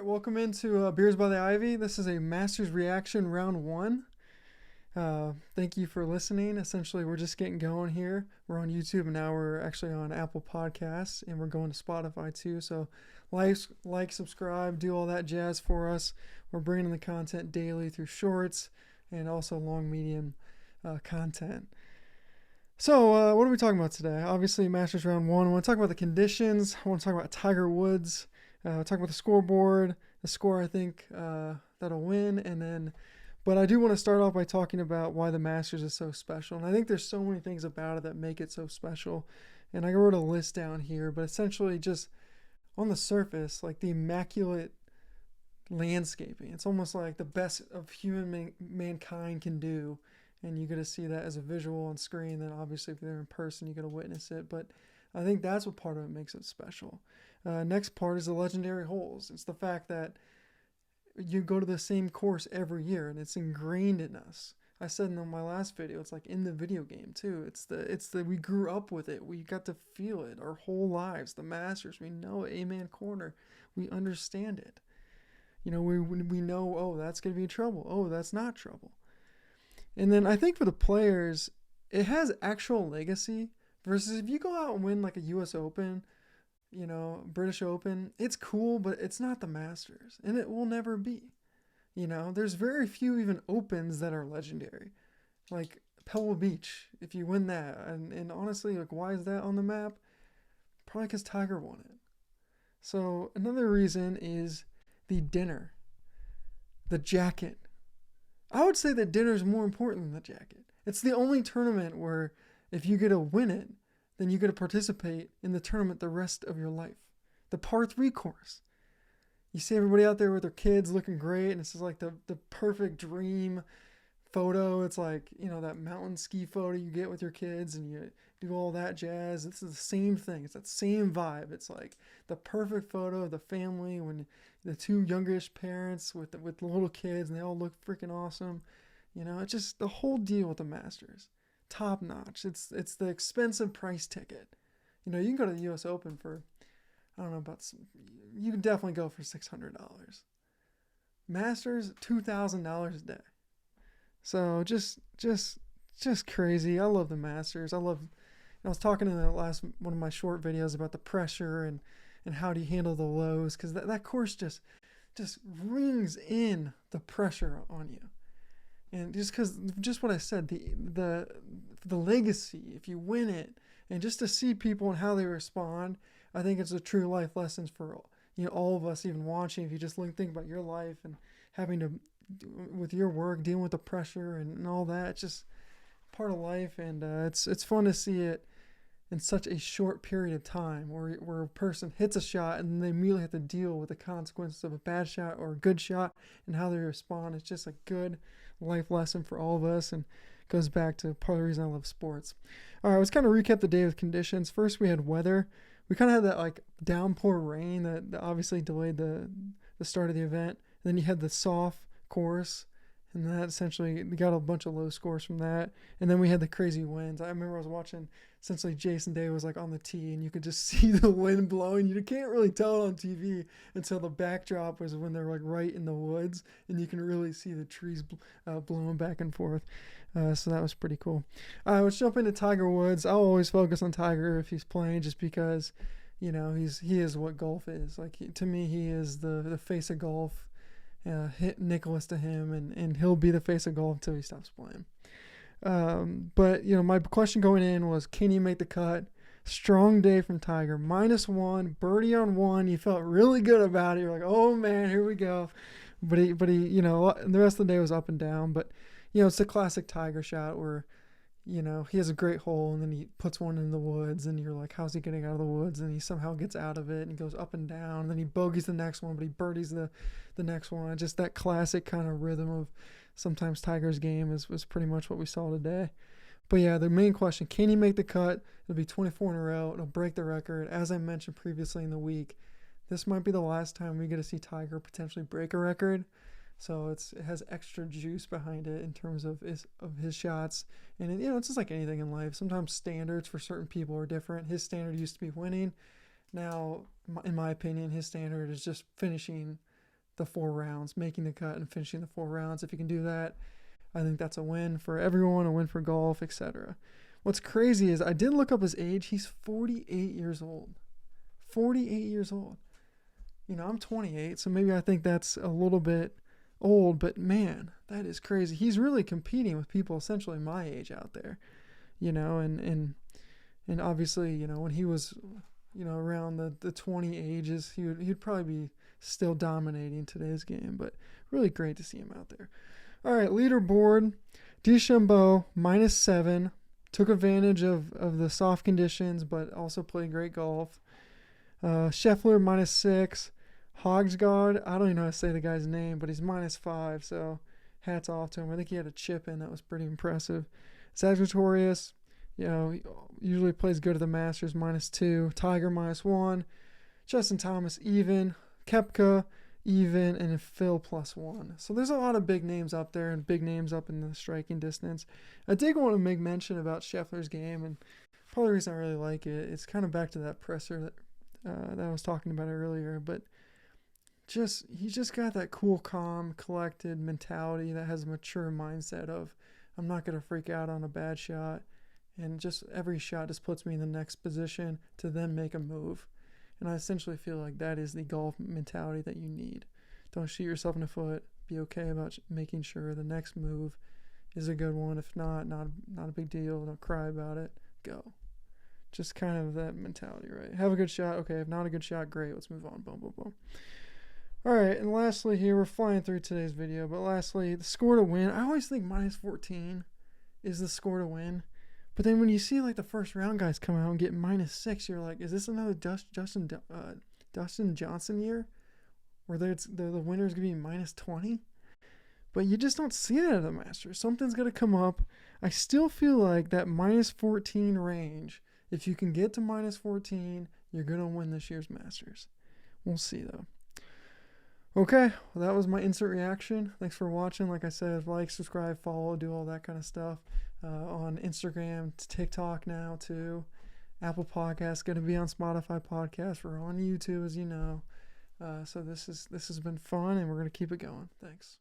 welcome into Beers by the Ivy. This is a Masters reaction round one. Thank you for listening. Essentially, we're just getting going here. We're on YouTube and now we're actually on Apple Podcasts and we're going to Spotify too. So like, subscribe, do all that jazz for us. We're bringing the content daily through shorts and also long medium content. So what are we talking about today? Obviously, Masters round one. I want to talk about the conditions. I want to talk about Tiger Woods. Talk about the scoreboard, the score I think that'll win, but I do want to start off by talking about why the Masters is so special. And I think there's so many things about it that make it so special. And I wrote a list down here, but essentially just on the surface, like the immaculate landscaping. It's almost like the best of mankind can do. And you get to see that as a visual on screen. Then obviously if you're in person, you get to witness it. But I think that's what part of it makes it special. Next part is the legendary holes. It's the fact that you go to the same course every year and it's ingrained in us. I said in my last video, it's like in the video game too. It's the we grew up with it. We got to feel it our whole lives. The Masters, we know it. Amen corner. We understand it. You know, we know, oh, that's going to be trouble. Oh, that's not trouble. And then I think for the players, it has actual legacy versus if you go out and win like a US Open, you know, British Open, it's cool, but it's not the Masters, and it will never be. You know, there's very few even Opens that are legendary, like Pebble Beach. If you win that, and honestly, like, why is that on the map? Probably because Tiger won it. So another reason is the dinner, the jacket. I would say that dinner is more important than the jacket. It's the only tournament where if you get to win it, then you get to participate in the tournament the rest of your life. The par 3 course. You see everybody out there with their kids looking great, and it's just like the perfect dream photo. It's like, you know, that mountain ski photo you get with your kids, and you do all that jazz. It's the same thing. It's that same vibe. It's like the perfect photo of the family when the two youngish parents with the little kids, and they all look freaking awesome. You know, it's just the whole deal with the Masters. Top notch. It's the expensive price ticket. You know, you can go to the US Open for, I don't know about you can definitely go for $600. Masters, $2,000 a day. So just crazy. I love the Masters. I was talking in the last one of my short videos about the pressure and how do you handle the lows, because that course just rings in the pressure on you. And just what I said, the legacy, if you win it, and just to see people and how they respond, I think it's a true life lessons for, you know, all of us even watching. If you just think about your life and having to, with your work, dealing with the pressure and all that, it's just part of life. And it's fun to see it in such a short period of time where a person hits a shot and they immediately have to deal with the consequences of a bad shot or a good shot and how they respond. It's just a good life lesson for all of us, and goes back to part of the reason I love sports. All right, let's kind of recap the day with conditions. First, we had weather. We kind of had that like downpour rain that obviously delayed the start of the event. And then you had the soft course, and that essentially we got a bunch of low scores from that. And then we had the crazy winds. I remember I was watching, essentially Jason Day was like on the tee, and you could just see the wind blowing. You can't really tell on TV until the backdrop was when they're like right in the woods, and you can really see the trees blowing back and forth. So that was pretty cool. Let's jump into Tiger Woods. I'll always focus on Tiger if he's playing, just because, you know, he is what golf is. Like, to me, he is the face of golf. Hit Nicholas to him, and he'll be the face of golf until he stops playing. But, you know, my question going in was, can he make the cut? Strong day from Tiger. -1, birdie on 1. You felt really good about it. You're like, oh man, here we go. But he, you know, the rest of the day was up and down. But, you know, it's the classic Tiger shot where, you know, he has a great hole and then he puts one in the woods, and you're like, how's he getting out of the woods? And he somehow gets out of it, and he goes up and down, and then he bogeys the next one, but he birdies the next one. Just that classic kind of rhythm of sometimes Tiger's game was pretty much what we saw today. But yeah, the main question, can he make the cut? It'll be 24 in a row. It'll break the record. As I mentioned previously in the week, this might be the last time we get to see Tiger potentially break a record. So it has extra juice behind it in terms of his shots. And, you know, it's just like anything in life. Sometimes standards for certain people are different. His standard used to be winning. Now, in my opinion, his standard is just finishing the 4 rounds, making the cut and finishing the 4 rounds. If you can do that, I think that's a win for everyone, a win for golf, etc. What's crazy is I did look up his age. He's 48 years old. 48 years old. I'm 28, so maybe I think that's a little bit old, but man, that is crazy. He's really competing with people essentially my age out there, and obviously, when he was, around the 20 ages, he'd probably be still dominating today's game, but really great to see him out there. All right, leaderboard, DeChambeau, -7, took advantage of the soft conditions, but also played great golf. Scheffler, -6. Hogsgaard, I don't even know how to say the guy's name, but he's -5, so hats off to him. I think he had a chip in that was pretty impressive. Sagittarius, usually plays good at the Masters, -2. Tiger, -1. Justin Thomas, even. Koepka, even. And Phil, +1. So there's a lot of big names up there and big names up in the striking distance. I did want to make mention about Scheffler's game, and probably the reason I really like it, it's kind of back to that presser that I was talking about earlier, but he just got that cool, calm, collected mentality that has a mature mindset of, I'm not going to freak out on a bad shot, and just every shot just puts me in the next position to then make a move. And I essentially feel like that is the golf mentality that you need. Don't shoot yourself in the foot. Be okay about making sure the next move is a good one. If not a big deal. Don't cry about it. Go. Just kind of that mentality, right? Have a good shot. Okay, if not a good shot, great. Let's move on. Boom, boom, boom. All right, and lastly here, we're flying through today's video, but lastly, the score to win. I always think -14 is the score to win. But then when you see like the first round guys come out and get -6, you're like, is this another Dustin Johnson year? Where the winner's going to be -20? But you just don't see that at the Masters. Something's going to come up. I still feel like that -14 range, if you can get to -14, you're going to win this year's Masters. We'll see though. Okay, well, that was my instant reaction. Thanks for watching. Like I said, like, subscribe, follow, do all that kind of stuff on Instagram, TikTok now too. Apple Podcasts, going to be on Spotify Podcasts. We're on YouTube, as you know. So this has been fun, and we're going to keep it going. Thanks.